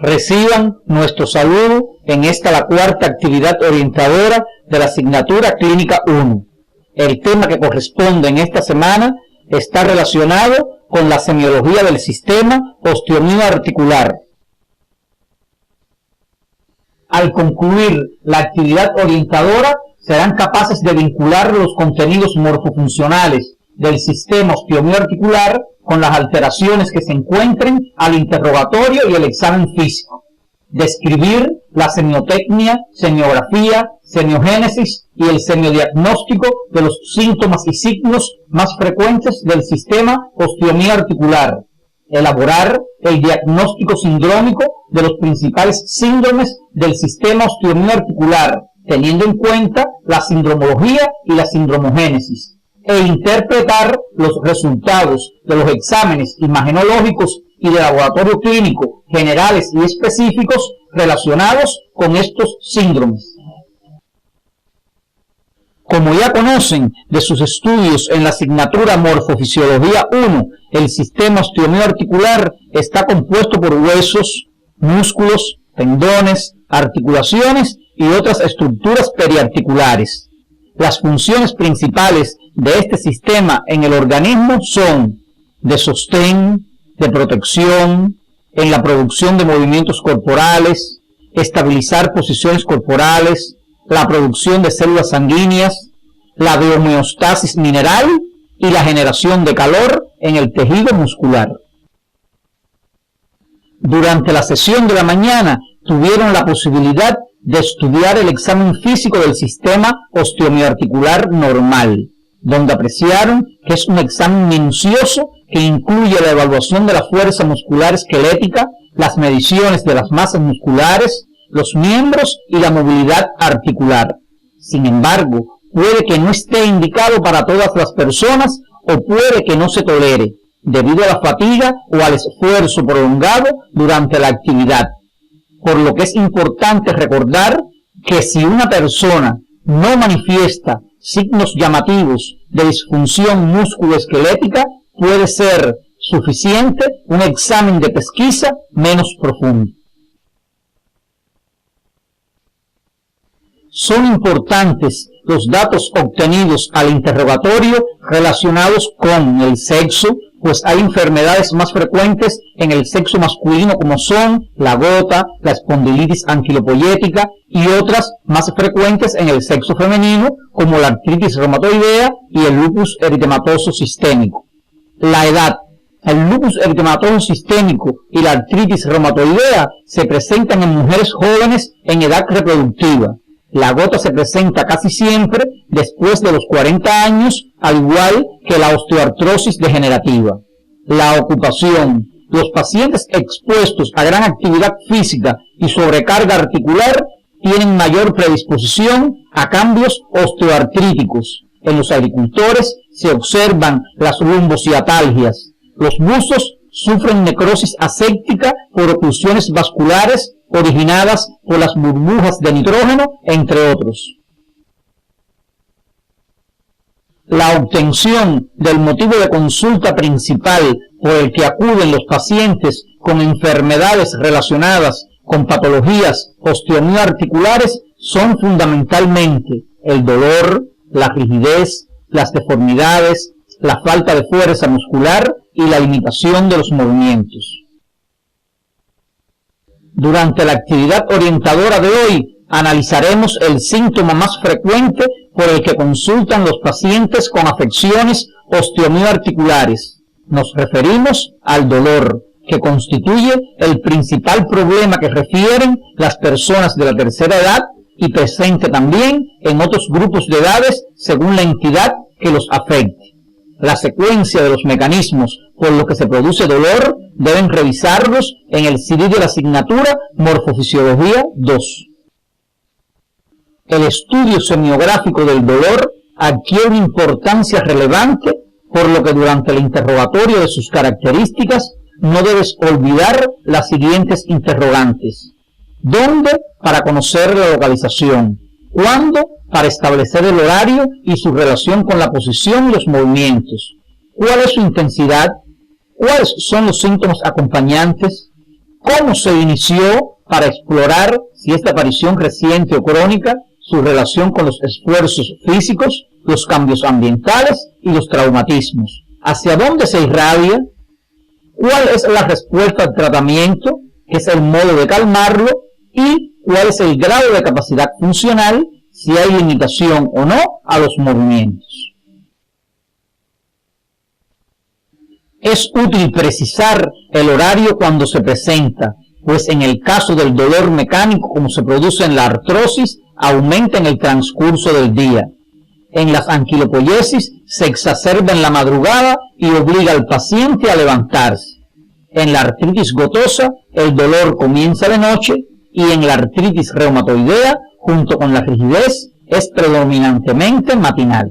Reciban nuestro saludo en esta la cuarta actividad orientadora de la asignatura Clínica 1. El tema que corresponde en esta semana está relacionado con la semiología del sistema osteomioarticular. Al concluir la actividad orientadora, serán capaces de vincular los contenidos morfofuncionales del sistema osteomioarticular con las alteraciones que se encuentren al interrogatorio y el examen físico. Describir la semiotecnia, semiografía, semiogénesis y el semiodiagnóstico de los síntomas y signos más frecuentes del sistema osteomioarticular. Elaborar el diagnóstico sindrómico de los principales síndromes del sistema osteomioarticular, teniendo en cuenta la sindromología y la sindromogénesis, e interpretar los resultados de los exámenes imagenológicos y de laboratorio clínico generales y específicos relacionados con estos síndromes. Como ya conocen de sus estudios en la asignatura Morfofisiología 1, el sistema osteomioarticular está compuesto por huesos, músculos, tendones, articulaciones y otras estructuras periarticulares. Las funciones principales de este sistema en el organismo son de sostén, de protección, en la producción de movimientos corporales, estabilizar posiciones corporales, la producción de células sanguíneas, la de homeostasis mineral y la generación de calor en el tejido muscular. Durante la sesión de la mañana tuvieron la posibilidad de estudiar el examen físico del sistema osteomioarticular normal, donde apreciaron que es un examen minucioso que incluye la evaluación de la fuerza muscular esquelética, las mediciones de las masas musculares, los miembros y la movilidad articular. Sin embargo, puede que no esté indicado para todas las personas o puede que no se tolere, debido a la fatiga o al esfuerzo prolongado durante la actividad. Por lo que es importante recordar que si una persona no manifiesta signos llamativos de disfunción musculoesquelética, puede ser suficiente un examen de pesquisa menos profundo. Son importantes los datos obtenidos al interrogatorio relacionados con el sexo, pues hay enfermedades más frecuentes en el sexo masculino como son la gota, la espondilitis anquilopoyética y otras más frecuentes en el sexo femenino como la artritis reumatoidea y el lupus eritematoso sistémico. La edad. El lupus eritematoso sistémico y la artritis reumatoidea se presentan en mujeres jóvenes en edad reproductiva. La gota se presenta casi siempre después de los 40 años, al igual que la osteoartrosis degenerativa. La ocupación. Los pacientes expuestos a gran actividad física y sobrecarga articular tienen mayor predisposición a cambios osteoartríticos. En los agricultores se observan las lumbociatalgias. Los buzos sufren necrosis aséptica por oclusiones vasculares originadas por las burbujas de nitrógeno, entre otros. La obtención del motivo de consulta principal por el que acuden los pacientes con enfermedades relacionadas con patologías osteomioarticulares son fundamentalmente el dolor, la rigidez, las deformidades, la falta de fuerza muscular y la limitación de los movimientos. Durante la actividad orientadora de hoy, analizaremos el síntoma más frecuente por el que consultan los pacientes con afecciones osteomioarticulares. Nos referimos al dolor, que constituye el principal problema que refieren las personas de la tercera edad y presente también en otros grupos de edades según la entidad que los afecte. La secuencia de los mecanismos por los que se produce dolor deben revisarlos en el CD de la asignatura Morfofisiología 2. El estudio semiográfico del dolor adquiere una importancia relevante, por lo que durante el interrogatorio de sus características no debes olvidar las siguientes interrogantes. ¿Dónde? Para conocer la localización. ¿Cuándo? Para establecer el horario y su relación con la posición y los movimientos. ¿Cuál es su intensidad? ¿Cuáles son los síntomas acompañantes? cómo se inició para explorar si esta aparición reciente o crónica, su relación con los esfuerzos físicos, los cambios ambientales y los traumatismos. ¿Hacia dónde se irradia? ¿Cuál es la respuesta al tratamiento? ¿Qué es el modo de calmarlo? ¿Y cuál es el grado de capacidad funcional? Si hay limitación o no a los movimientos. Es útil precisar el horario cuando se presenta, pues en el caso del dolor mecánico, como se produce en la artrosis, aumenta en el transcurso del día. En las anquilopoiesis se exacerba en la madrugada y obliga al paciente a levantarse. En la artritis gotosa, el dolor comienza de noche y en la artritis reumatoidea, junto con la rigidez, es predominantemente matinal.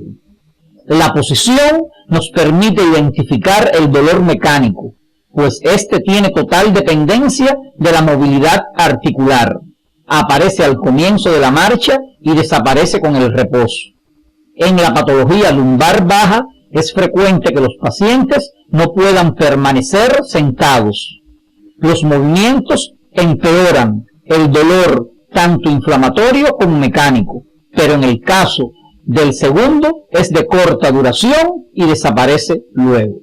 La posición nos permite identificar el dolor mecánico, pues este tiene total dependencia de la movilidad articular. Aparece al comienzo de la marcha y desaparece con el reposo. En la patología lumbar baja es frecuente que los pacientes no puedan permanecer sentados. Los movimientos empeoran el dolor tanto inflamatorio como mecánico, pero en el caso del segundo es de corta duración y desaparece luego.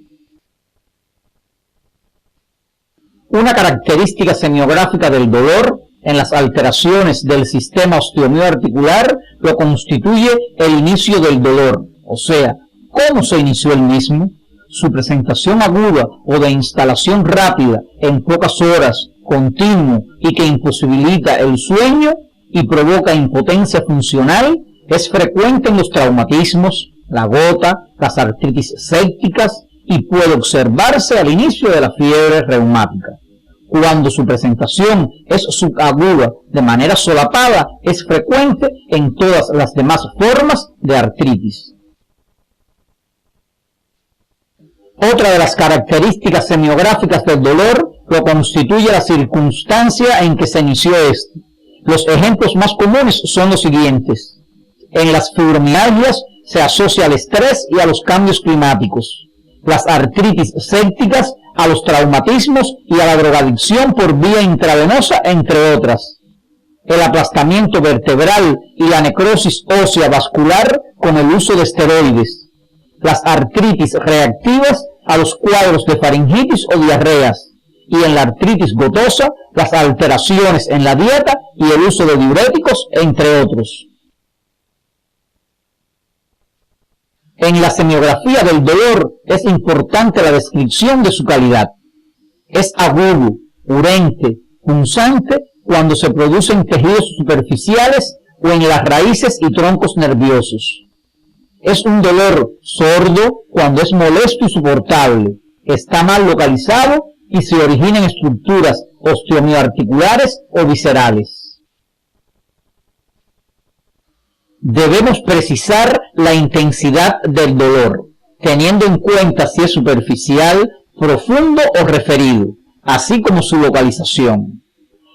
Una característica semiográfica del dolor en las alteraciones del sistema osteomioarticular lo constituye el inicio del dolor, o sea, cómo se inició el mismo, su presentación aguda o de instalación rápida en pocas horas, continuo y que imposibilita el sueño y provoca impotencia funcional, es frecuente en los traumatismos, la gota, las artritis sépticas y puede observarse al inicio de la fiebre reumática. Cuando su presentación es subaguda de manera solapada, es frecuente en todas las demás formas de artritis. Otra de las características semiográficas del dolor lo constituye la circunstancia en que se inició este. Los ejemplos más comunes son los siguientes. En las fibromialgias se asocia al estrés y a los cambios climáticos. Las artritis sépticas a los traumatismos y a la drogadicción por vía intravenosa, entre otras. El aplastamiento vertebral y la necrosis ósea vascular con el uso de esteroides. Las artritis reactivas a los cuadros de faringitis o diarreas. Y en la artritis gotosa, las alteraciones en la dieta y el uso de diuréticos, entre otros. En la semiografía del dolor es importante la descripción de su calidad. Es agudo, urente, punzante cuando se produce en tejidos superficiales o en las raíces y troncos nerviosos. Es un dolor sordo cuando es molesto y soportable, está mal localizado y se origina en estructuras osteomioarticulares o viscerales. Debemos precisar la intensidad del dolor, teniendo en cuenta si es superficial, profundo o referido, así como su localización.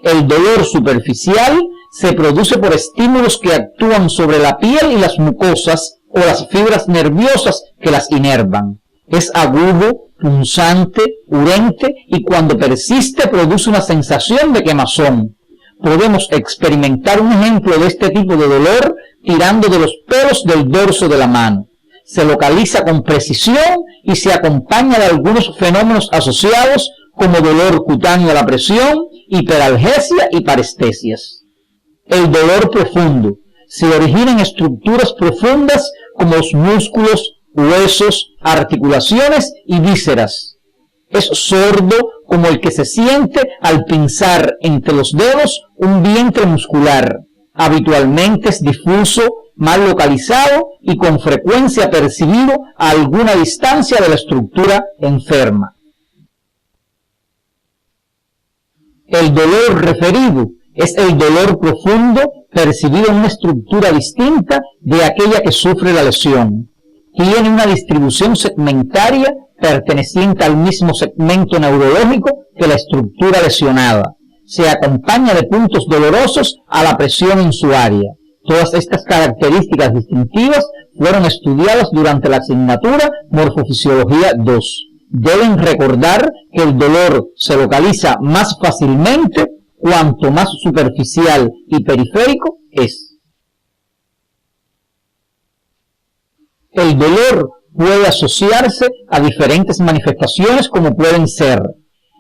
El dolor superficial se produce por estímulos que actúan sobre la piel y las mucosas o las fibras nerviosas que las inervan. Es agudo, punzante, urente y cuando persiste produce una sensación de quemazón. Podemos experimentar un ejemplo de este tipo de dolor tirando de los pelos del dorso de la mano. Se localiza con precisión y se acompaña de algunos fenómenos asociados como dolor cutáneo a la presión, hiperalgesia y parestesias. El dolor profundo se origina en estructuras profundas como los músculos, huesos, articulaciones y vísceras. Es sordo como el que se siente al pinzar entre los dedos un vientre muscular. Habitualmente es difuso, mal localizado y con frecuencia percibido a alguna distancia de la estructura enferma. El dolor referido es el dolor profundo percibido en una estructura distinta de aquella que sufre la lesión. Tiene una distribución segmentaria perteneciente al mismo segmento neurológico que la estructura lesionada. Se acompaña de puntos dolorosos a la presión en su área. Todas estas características distintivas fueron estudiadas durante la asignatura Morfofisiología 2. deben recordar que el dolor se localiza más fácilmente cuanto más superficial y periférico es. El dolor puede asociarse a diferentes manifestaciones como pueden ser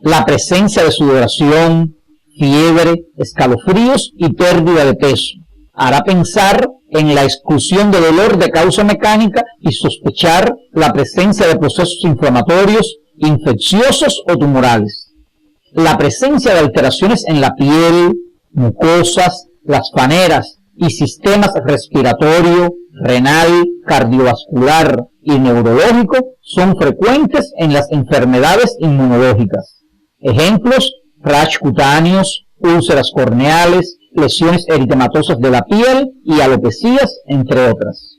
la presencia de sudoración, fiebre, escalofríos y pérdida de peso. Hará pensar en la exclusión de dolor de causa mecánica y sospechar la presencia de procesos inflamatorios, infecciosos o tumorales. La presencia de alteraciones en la piel, mucosas, las paneras y sistemas respiratorio, renal, cardiovascular y neurológico son frecuentes en las enfermedades inmunológicas. Ejemplos: rash cutáneos, úlceras corneales, lesiones eritematosas de la piel y alopecias, entre otras.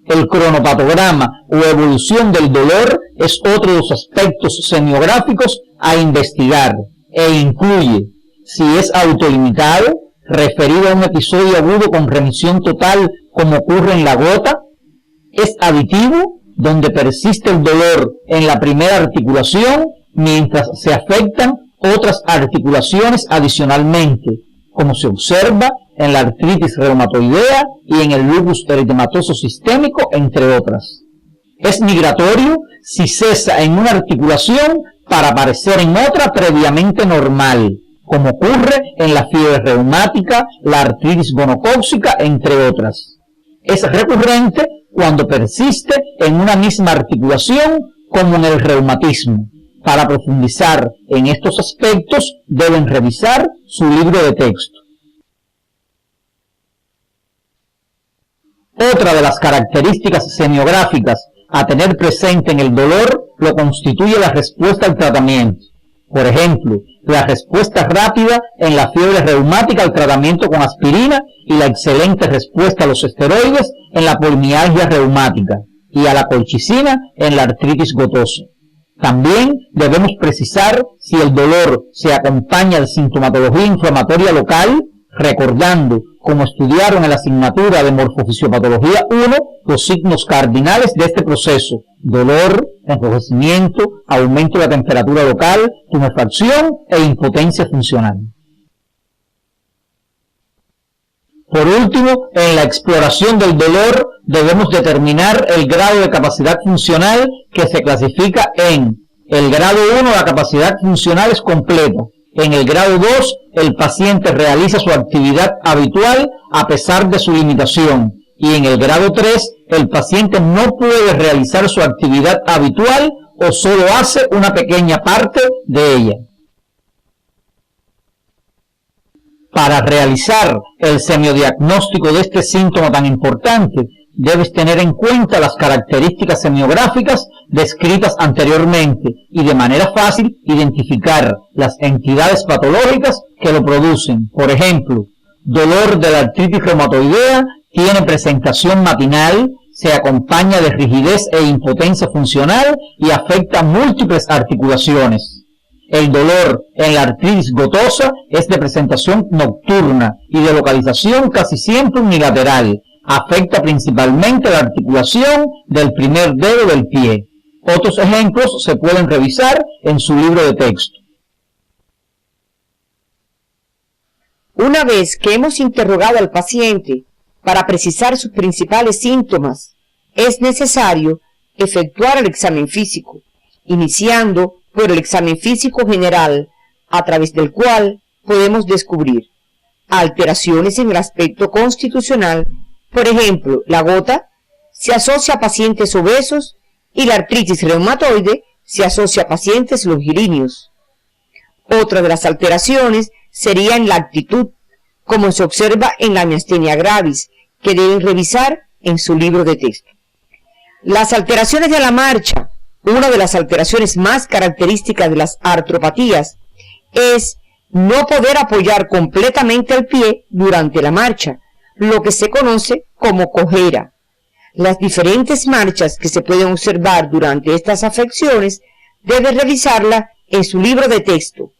El cronopatograma o evolución del dolor es otro de los aspectos semiográficos a investigar e incluye si es autolimitado, referido a un episodio agudo con remisión total como ocurre en la gota, es aditivo, donde persiste el dolor en la primera articulación mientras se afectan otras articulaciones adicionalmente, como se observa en la artritis reumatoidea y en el lupus eritematoso sistémico, entre otras. Es migratorio si cesa en una articulación para aparecer en otra previamente normal, como ocurre en la fiebre reumática, la artritis gonocócica, entre otras. Es recurrente cuando persiste en una misma articulación, como en el reumatismo. Para profundizar en estos aspectos, deben revisar su libro de texto. Otra de las características semiográficas a tener presente en el dolor lo constituye la respuesta al tratamiento. Por ejemplo, la respuesta rápida en la fiebre reumática al tratamiento con aspirina y la excelente respuesta a los esteroides en la polimialgia reumática y a la colchicina en la artritis gotosa. También debemos precisar si el dolor se acompaña de sintomatología inflamatoria local, recordando, como estudiaron en la asignatura de Morfofisiopatología 1, los signos cardinales de este proceso: dolor, enrojecimiento, aumento de la temperatura local, tumefacción e impotencia funcional. Por último, en la exploración del dolor debemos determinar el grado de capacidad funcional, que se clasifica en el grado 1, la capacidad funcional es completa. En el grado 2, el paciente realiza su actividad habitual a pesar de su limitación. Y en el grado 3, el paciente no puede realizar su actividad habitual o solo hace una pequeña parte de ella. Para realizar el semiodiagnóstico de este síntoma tan importante, debes tener en cuenta las características semiográficas descritas anteriormente y de manera fácil identificar las entidades patológicas que lo producen. Por ejemplo, dolor de la artritis reumatoidea tiene presentación matinal, se acompaña de rigidez e impotencia funcional y afecta múltiples articulaciones. El dolor en la artritis gotosa es de presentación nocturna y de localización casi siempre unilateral. Afecta principalmente la articulación del primer dedo del pie. Otros ejemplos se pueden revisar en su libro de texto. Una vez que hemos interrogado al paciente para precisar sus principales síntomas, es necesario efectuar el examen físico, iniciando por el examen físico general, a través del cual podemos descubrir alteraciones en el aspecto constitucional. Por ejemplo, la gota se asocia a pacientes obesos y la artritis reumatoide se asocia a pacientes longilíneos. Otra de las alteraciones sería en la actitud, como se observa en la miastenia gravis, que deben revisar en su libro de texto. Las alteraciones de la marcha. Una de las alteraciones más características de las artropatías es no poder apoyar completamente el pie durante la marcha, lo que se conoce como cojera. Las diferentes marchas que se pueden observar durante estas afecciones debe revisarla en su libro de texto.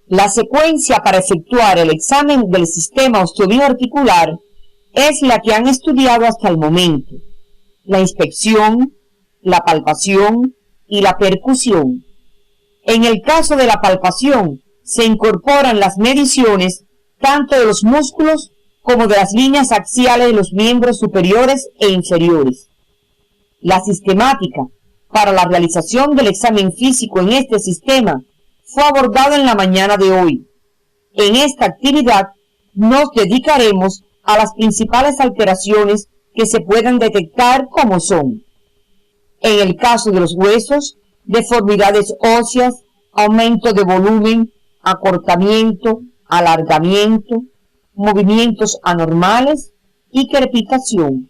La secuencia para efectuar el examen del sistema osteobioarticular es la que han estudiado hasta el momento: la inspección, la palpación y la percusión. En el caso de la palpación, se incorporan las mediciones tanto de los músculos como de las líneas axiales de los miembros superiores e inferiores. La sistemática para la realización del examen físico en este sistema fue abordada en la mañana de hoy. En esta actividad nos dedicaremos a las principales alteraciones que se pueden detectar, como son: en el caso de los huesos, deformidades óseas, aumento de volumen, acortamiento, alargamiento, movimientos anormales y crepitación,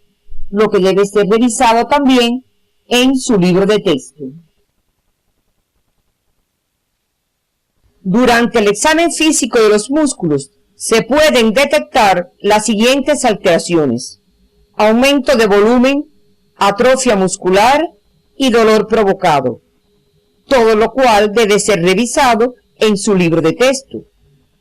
lo que debe ser revisado también en su libro de texto. Durante el examen físico de los músculos se pueden detectar las siguientes alteraciones: aumento de volumen, atrofia muscular y dolor provocado, todo lo cual debe ser revisado en su libro de texto.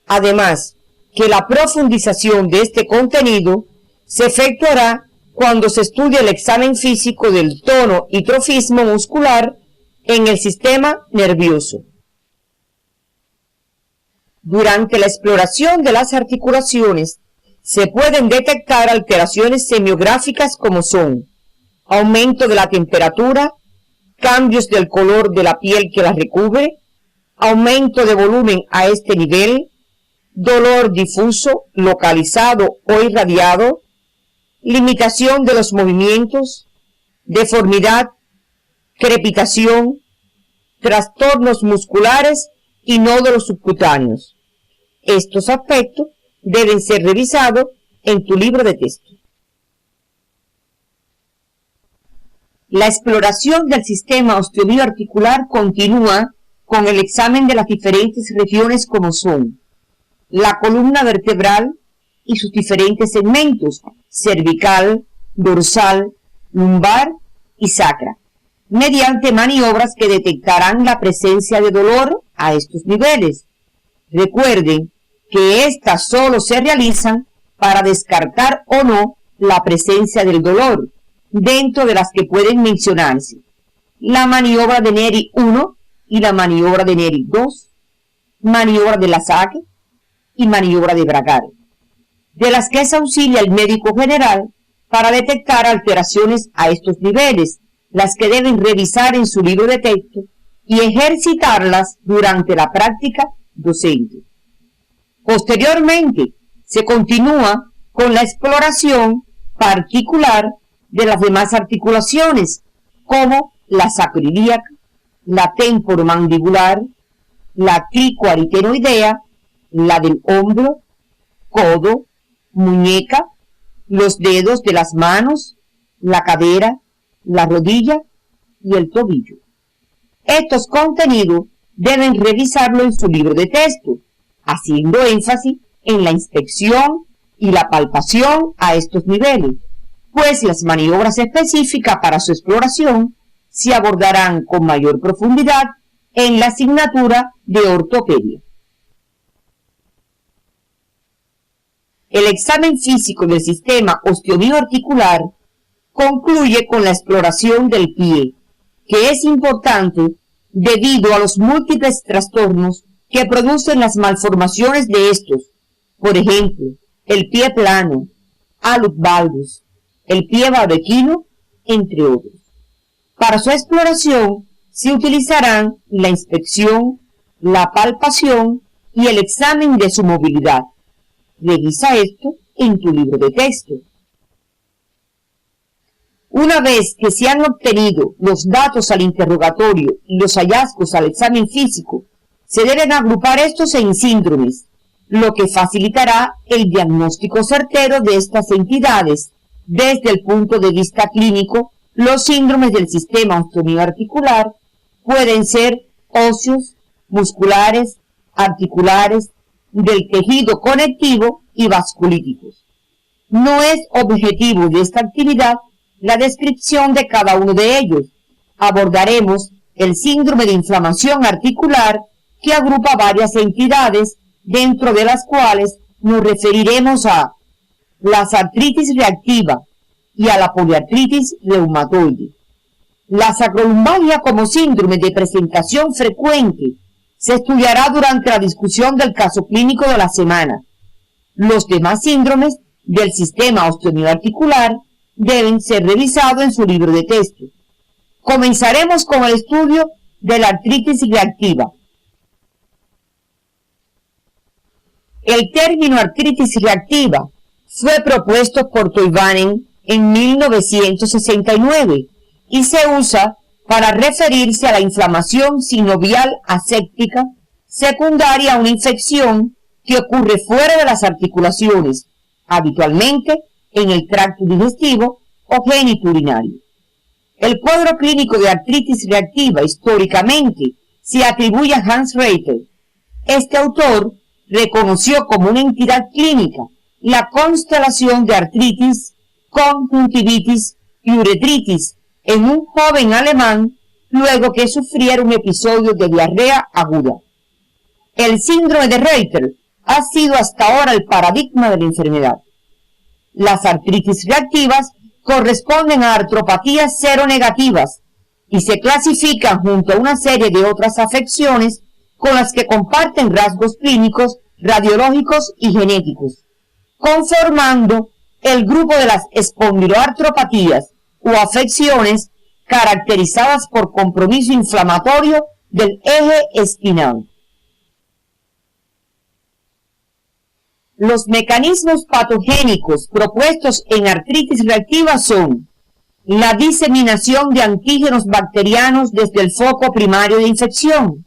Además, que la profundización de este contenido se efectuará cuando se estudie el examen físico del tono y trofismo muscular en el sistema nervioso. Durante la exploración de las articulaciones se pueden detectar alteraciones semiográficas, como son: aumento de la temperatura, cambios del color de la piel que las recubre, aumento de volumen a este nivel, dolor difuso, localizado o irradiado, limitación de los movimientos, deformidad, crepitación, trastornos musculares y nódulos subcutáneos. Estos aspectos deben ser revisados en tu libro de texto. La exploración del sistema osteomioarticular continúa con el examen de las diferentes regiones, como son: la columna vertebral y sus diferentes segmentos: cervical, dorsal, lumbar y sacra, mediante maniobras que detectarán la presencia de dolor a estos niveles. Recuerden que estas solo se realizan para descartar o no la presencia del dolor, dentro de las que pueden mencionarse la maniobra de Neri 1 y la maniobra de Neri 2, maniobra de Lassagne y maniobra de Bragar, de las que se auxilia el médico general para detectar alteraciones a estos niveles, las que deben revisar en su libro de texto y ejercitarlas durante la práctica docente. Posteriormente, se continúa con la exploración particular de las demás articulaciones, como la sacroiliaca, la temporomandibular, la cricoaritenoidea, la del hombro, codo, muñeca, los dedos de las manos, la cadera, la rodilla y el tobillo. Estos contenidos deben revisarlo en su libro de texto, haciendo énfasis en la inspección y la palpación a estos niveles, pues las maniobras específicas para su exploración se abordarán con mayor profundidad en la asignatura de ortopedia. El examen físico del sistema osteomioarticular concluye con la exploración del pie, que es importante debido a los múltiples trastornos que producen las malformaciones de estos, por ejemplo, el pie plano, alus valgus, el pie barbequino, entre otros. Para su exploración se utilizarán la inspección, la palpación y el examen de su movilidad. Revisa esto en tu libro de texto. Una vez que se han obtenido los datos al interrogatorio y los hallazgos al examen físico, se deben agrupar estos en síndromes, lo que facilitará el diagnóstico certero de estas entidades. Desde el punto de vista clínico, los síndromes del sistema osteomioarticular pueden ser óseos, musculares, articulares, del tejido conectivo y vasculíticos. No es objetivo de esta actividad la descripción de cada uno de ellos. Abordaremos el síndrome de inflamación articular, que agrupa varias entidades, dentro de las cuales nos referiremos a las artritis reactiva y a la poliartritis reumatoide. La sacrolumbalgia como síndrome de presentación frecuente se estudiará durante la discusión del caso clínico de la semana. Los demás síndromes del sistema osteomioarticular deben ser revisados en su libro de texto. Comenzaremos con el estudio de la artritis reactiva. El término artritis reactiva fue propuesto por Toivainen en 1969 y se usa para referirse a la inflamación sinovial aséptica secundaria a una infección que ocurre fuera de las articulaciones, habitualmente en el tracto digestivo o genitourinario. El cuadro clínico de artritis reactiva históricamente se atribuye a Hans Reiter. Este autor reconoció como una entidad clínica la constelación de artritis, conjuntivitis y uretritis en un joven alemán luego que sufriera un episodio de diarrea aguda. El síndrome de Reiter ha sido hasta ahora el paradigma de la enfermedad. Las artritis reactivas corresponden a artropatías seronegativas y se clasifican junto a una serie de otras afecciones con las que comparten rasgos clínicos, radiológicos y genéticos, conformando el grupo de las espondiloartropatías u afecciones caracterizadas por compromiso inflamatorio del eje espinal. Los mecanismos patogénicos propuestos en artritis reactiva son la diseminación de antígenos bacterianos desde el foco primario de infección,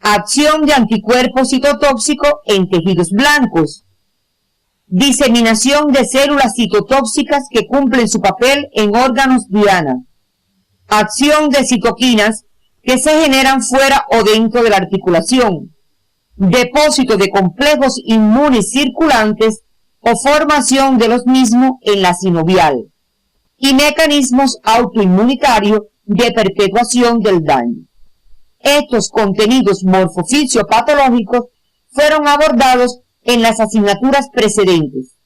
acción de anticuerpos citotóxicos en tejidos blancos, diseminación de células citotóxicas que cumplen su papel en órganos diana, acción de citoquinas que se generan fuera o dentro de la articulación, depósito de complejos inmunes circulantes o formación de los mismos en la sinovial, y mecanismos autoinmunitarios de perpetuación del daño. Estos contenidos morfofisiopatológicos fueron abordados en las asignaturas precedentes.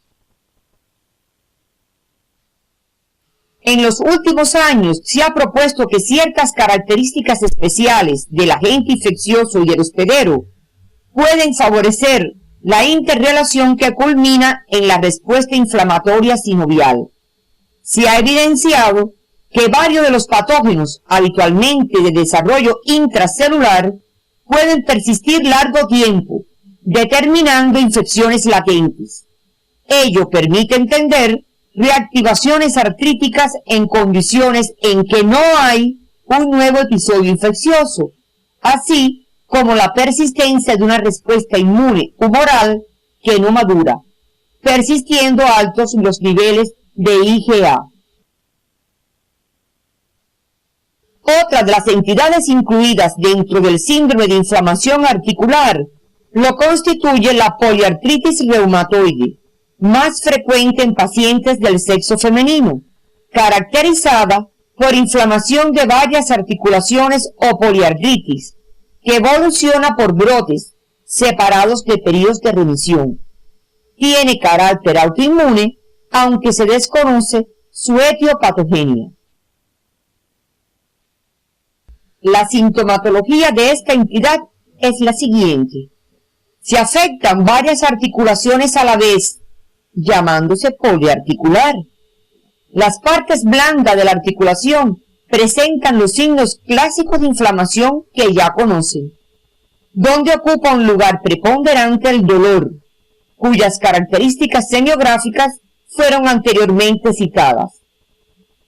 En los últimos años se ha propuesto que ciertas características especiales del agente infeccioso y del hospedero pueden favorecer la interrelación que culmina en la respuesta inflamatoria sinovial. Se ha evidenciado que varios de los patógenos habitualmente de desarrollo intracelular pueden persistir largo tiempo, determinando infecciones latentes. Ello permite entender reactivaciones artríticas en condiciones en que no hay un nuevo episodio infeccioso, así como la persistencia de una respuesta inmune humoral que no madura, persistiendo altos los niveles de IgA. Otra de las entidades incluidas dentro del síndrome de inflamación articular lo constituye la poliartritis reumatoide, más frecuente en pacientes del sexo femenino, caracterizada por inflamación de varias articulaciones o poliartritis, que evoluciona por brotes separados de periodos de remisión. Tiene carácter autoinmune, aunque se desconoce su etiopatogenia. La sintomatología de esta entidad es la siguiente. Se afectan varias articulaciones a la vez, llamándose poliarticular. Las partes blandas de la articulación presentan los signos clásicos de inflamación que ya conocen, donde ocupa un lugar preponderante el dolor, cuyas características semiográficas fueron anteriormente citadas.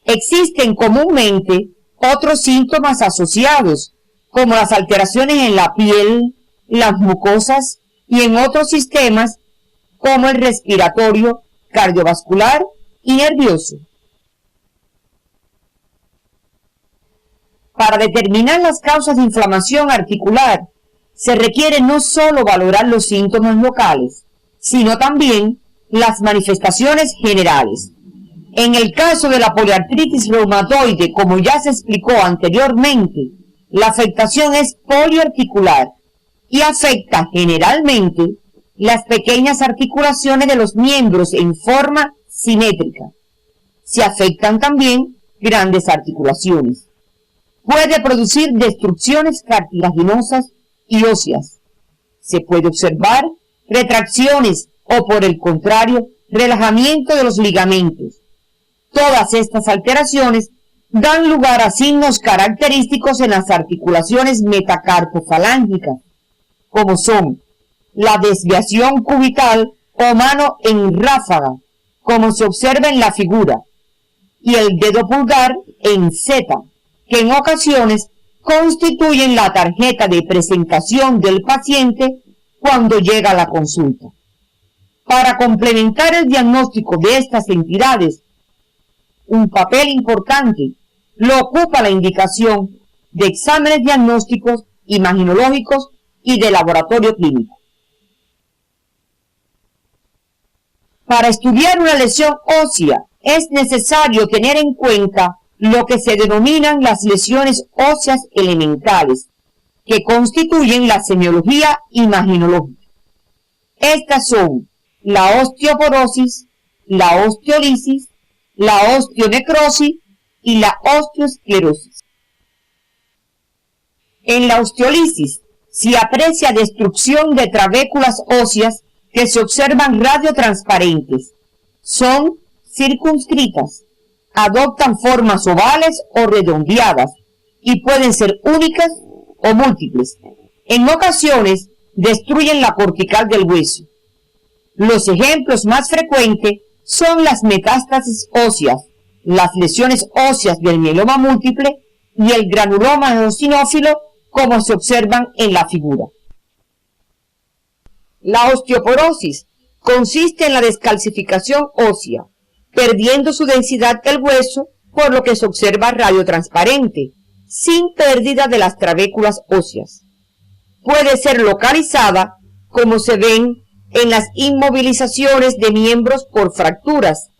Existen comúnmente otros síntomas asociados, como las alteraciones en la piel, las mucosas y en otros sistemas, como el respiratorio, cardiovascular y nervioso. Para determinar las causas de inflamación articular, se requiere no solo valorar los síntomas locales, sino también las manifestaciones generales. En el caso de la poliartritis reumatoide, como ya se explicó anteriormente, la afectación es poliarticular y afecta generalmente las pequeñas articulaciones de los miembros en forma simétrica. Se afectan también grandes articulaciones. Puede producir destrucciones cartilaginosas y óseas. Se puede observar retracciones o, por el contrario, relajamiento de los ligamentos. Todas estas alteraciones dan lugar a signos característicos en las articulaciones metacarpofalángicas, como son la desviación cubital o mano en ráfaga, como se observa en la figura, y el dedo pulgar en Z, que en ocasiones constituyen la tarjeta de presentación del paciente cuando llega a la consulta. Para complementar el diagnóstico de estas entidades, un papel importante lo ocupa la indicación de exámenes diagnósticos, imaginológicos y de laboratorio clínico. Para estudiar una lesión ósea es necesario tener en cuenta lo que se denominan las lesiones óseas elementales, que constituyen la semiología imaginológica. Estas son la osteoporosis, la osteolisis, la osteonecrosis y la osteoesclerosis. En la osteolisis se aprecia destrucción de trabéculas óseas que se observan radiotransparentes. Son circunscritas, adoptan formas ovales o redondeadas y pueden ser únicas o múltiples. En ocasiones destruyen la cortical del hueso. Los ejemplos más frecuentes son las metástasis óseas, las lesiones óseas del mieloma múltiple y el granuloma eosinófilo, como se observan en la figura. La osteoporosis consiste en la descalcificación ósea, perdiendo su densidad el hueso, por lo que se observa radiotransparente, sin pérdida de las trabéculas óseas. Puede ser localizada, como se ven en las inmovilizaciones de miembros por fracturas,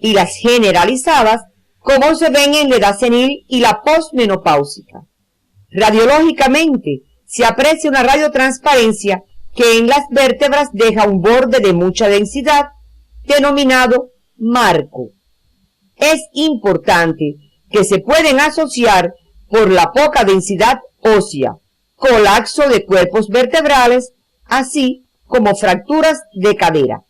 y las generalizadas, como se ven en la edad senil y la posmenopáusica. Radiológicamente, se aprecia una radiotransparencia que en las vértebras deja un borde de mucha densidad, denominado marco. Es importante que se pueden asociar, por la poca densidad ósea, colapso de cuerpos vertebrales, así como fracturas de cadera.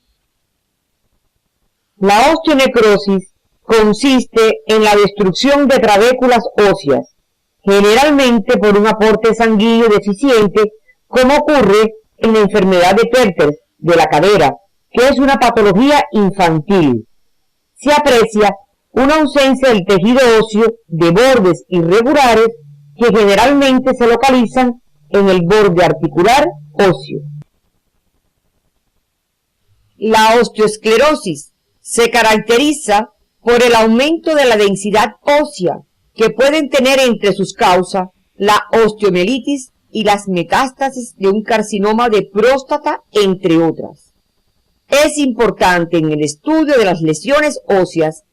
La osteonecrosis consiste en la destrucción de trabéculas óseas, generalmente por un aporte sanguíneo deficiente, como ocurre en la enfermedad de Peters de la cadera, que es una patología infantil. Se aprecia una ausencia del tejido óseo de bordes irregulares que generalmente se localizan en el borde articular óseo. La osteoesclerosis se caracteriza por el aumento de la densidad ósea que pueden tener entre sus causas la osteomielitis y las metástasis de un carcinoma de próstata, entre otras. Es importante en el estudio de las lesiones óseas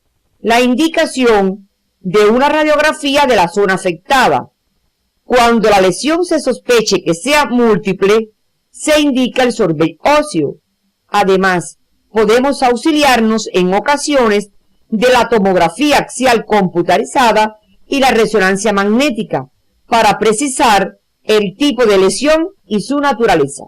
la indicación de una radiografía de la zona afectada. Cuando la lesión se sospeche que sea múltiple, se indica el sorbet óseo. Además, podemos auxiliarnos en ocasiones de la tomografía axial computarizada y la resonancia magnética para precisar el tipo de lesión y su naturaleza.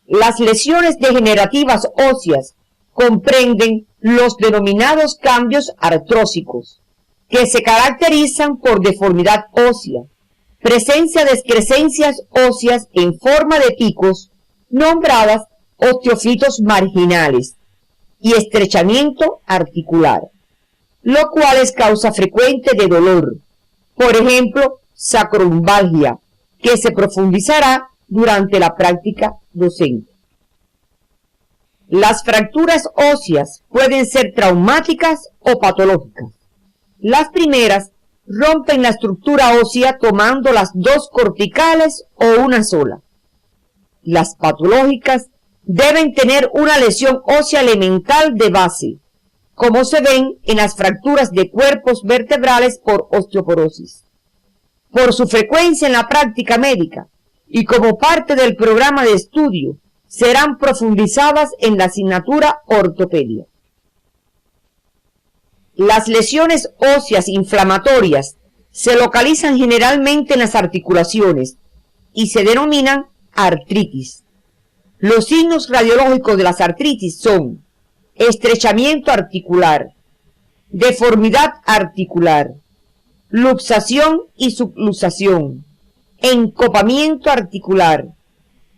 Las lesiones degenerativas óseas comprenden los denominados cambios artrósicos, que se caracterizan por deformidad ósea, presencia de excrescencias óseas en forma de picos, nombradas osteofitos marginales, y estrechamiento articular, lo cual es causa frecuente de dolor, por ejemplo, sacrolumbalgia, que se profundizará durante la práctica docente. Las fracturas óseas pueden ser traumáticas o patológicas. Las primeras rompen la estructura ósea tomando las dos corticales o una sola. Las patológicas deben tener una lesión ósea elemental de base, como se ven en las fracturas de cuerpos vertebrales por osteoporosis. Por su frecuencia en la práctica médica, y como parte del programa de estudio serán profundizadas en la asignatura ortopedia. Las lesiones óseas inflamatorias se localizan generalmente en las articulaciones y se denominan artritis. Los signos radiológicos de las artritis son estrechamiento articular, deformidad articular, luxación y subluxación, encopamiento articular,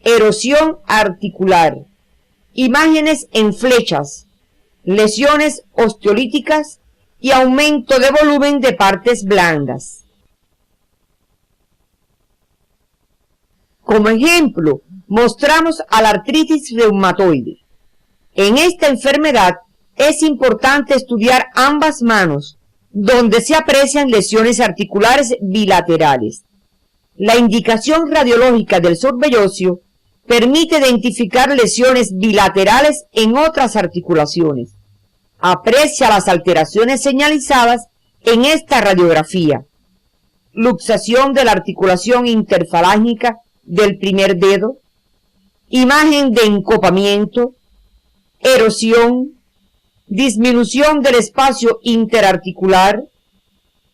erosión articular, imágenes en flechas, lesiones osteolíticas y aumento de volumen de partes blandas. Como ejemplo, mostramos a la artritis reumatoide. En esta enfermedad es importante estudiar ambas manos, donde se aprecian lesiones articulares bilaterales. La indicación radiológica del subbellóseo permite identificar lesiones bilaterales en otras articulaciones. Aprecia las alteraciones señalizadas en esta radiografía. Luxación de la articulación interfalángica del primer dedo, imagen de encopamiento, erosión, disminución del espacio interarticular.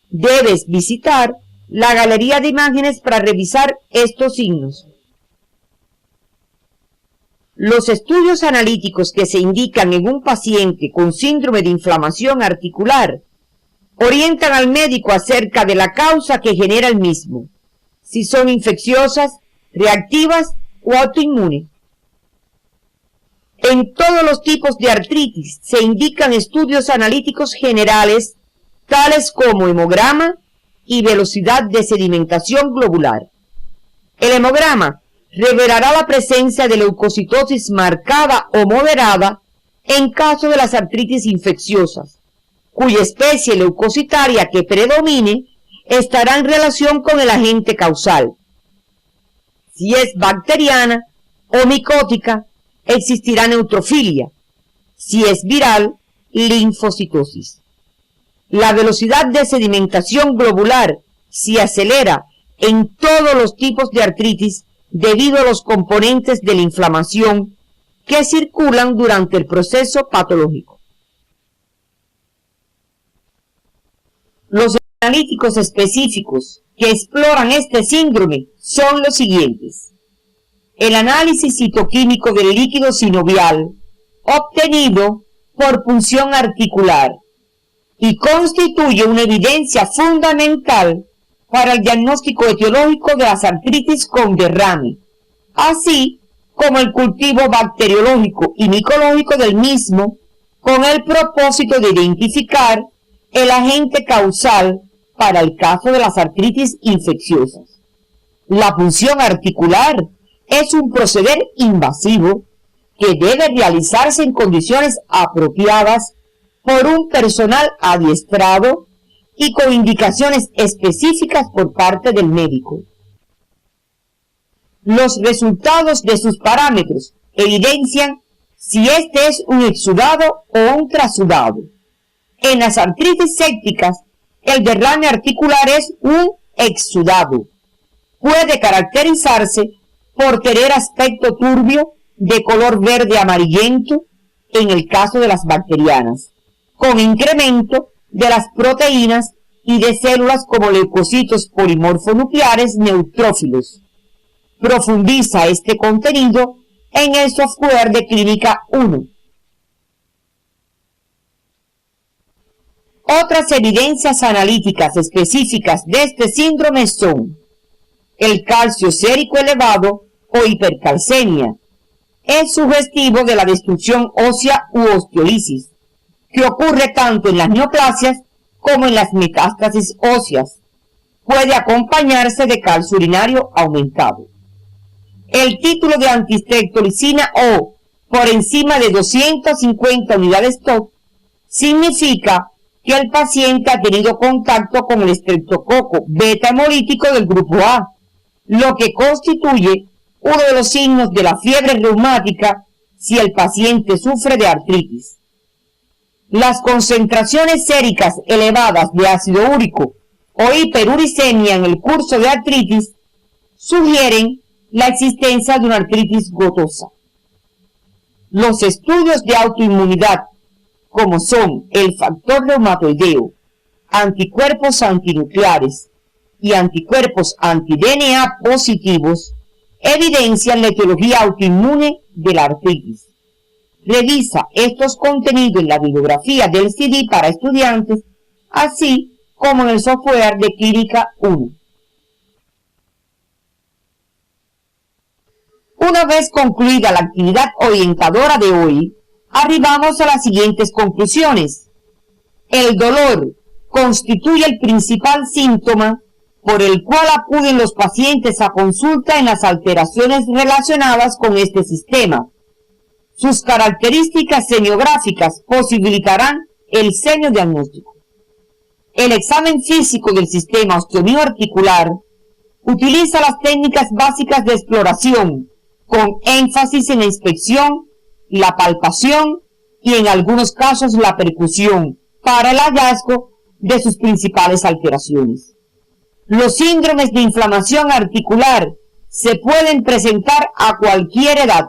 Debes visitar la galería de imágenes para revisar estos signos. Los estudios analíticos que se indican en un paciente con síndrome de inflamación articular orientan al médico acerca de la causa que genera el mismo, si son infecciosas, reactivas o autoinmunes. En todos los tipos de artritis se indican estudios analíticos generales, tales como hemograma y velocidad de sedimentación globular. El hemograma revelará la presencia de leucocitosis marcada o moderada en caso de las artritis infecciosas, cuya especie leucocitaria que predomine estará en relación con el agente causal. Si es bacteriana o micótica, existirá neutrofilia. Si es viral, linfocitosis. La velocidad de sedimentación globular se acelera en todos los tipos de artritis debido a los componentes de la inflamación que circulan durante el proceso patológico. Los analíticos específicos que exploran este síndrome son los siguientes: el análisis citoquímico del líquido sinovial obtenido por punción articular y constituye una evidencia fundamental para el diagnóstico etiológico de las artritis con derrame, así como el cultivo bacteriológico y micológico del mismo, con el propósito de identificar el agente causal para el caso de las artritis infecciosas. La punción articular es un proceder invasivo que debe realizarse en condiciones apropiadas por un personal adiestrado y con indicaciones específicas por parte del médico. Los resultados de sus parámetros evidencian si este es un exudado o un trasudado. En las artritis sépticas, el derrame articular es un exudado. Puede caracterizarse por tener aspecto turbio de color verde amarillento en el caso de las bacterianas, con incremento de las proteínas y de células como leucocitos polimorfonucleares neutrófilos. Profundiza este contenido en el software de Clínica 1. Otras evidencias analíticas específicas de este síndrome son el calcio sérico elevado o hipercalcemia. Es sugestivo de la destrucción ósea u osteolisis, que ocurre tanto en las neoplasias como en las metástasis óseas. Puede acompañarse de calcio urinario aumentado. El título de antistreptolicina O por encima de 250 unidades TOC significa que el paciente ha tenido contacto con el estreptococo beta hemolítico del grupo A, lo que constituye uno de los signos de la fiebre reumática si el paciente sufre de artritis. Las concentraciones séricas elevadas de ácido úrico o hiperuricemia en el curso de artritis sugieren la existencia de una artritis gotosa. Los estudios de autoinmunidad, como son el factor reumatoideo, anticuerpos antinucleares y anticuerpos anti-DNA positivos, evidencian la etiología autoinmune de la artritis. Revisa estos contenidos en la bibliografía del CD para estudiantes, así como en el software de Clínica 1. Una vez concluida la actividad orientadora de hoy, arribamos a las siguientes conclusiones. El dolor constituye el principal síntoma por el cual acuden los pacientes a consulta en las alteraciones relacionadas con este sistema. Sus características semiográficas posibilitarán el seño diagnóstico. El examen físico del sistema osteomioarticular utiliza las técnicas básicas de exploración, con énfasis en la inspección, la palpación y en algunos casos la percusión, para el hallazgo de sus principales alteraciones. Los síndromes de inflamación articular se pueden presentar a cualquier edad,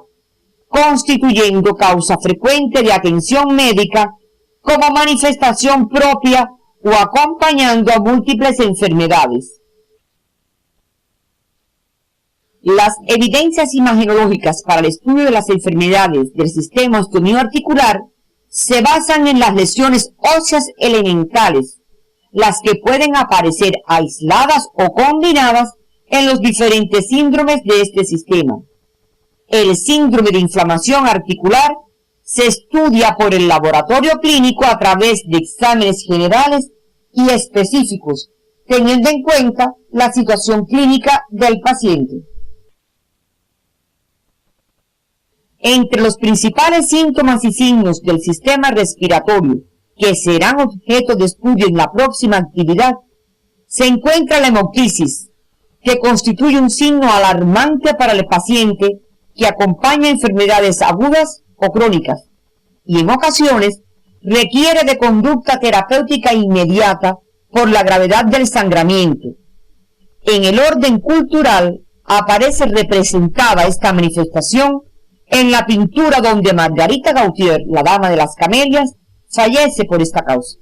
constituyendo causa frecuente de atención médica como manifestación propia o acompañando a múltiples enfermedades. Las evidencias imagenológicas para el estudio de las enfermedades del sistema osteomioarticular se basan en las lesiones óseas elementales, las que pueden aparecer aisladas o combinadas en los diferentes síndromes de este sistema. El síndrome de inflamación articular se estudia por el laboratorio clínico a través de exámenes generales y específicos, teniendo en cuenta la situación clínica del paciente. Entre los principales síntomas y signos del sistema respiratorio que serán objeto de estudio en la próxima actividad, se encuentra la hemoptisis, que constituye un signo alarmante para el paciente que acompaña enfermedades agudas o crónicas y en ocasiones requiere de conducta terapéutica inmediata por la gravedad del sangramiento. En el orden cultural aparece representada esta manifestación en la pintura donde Margarita Gautier, la dama de las camelias, fallece por esta causa.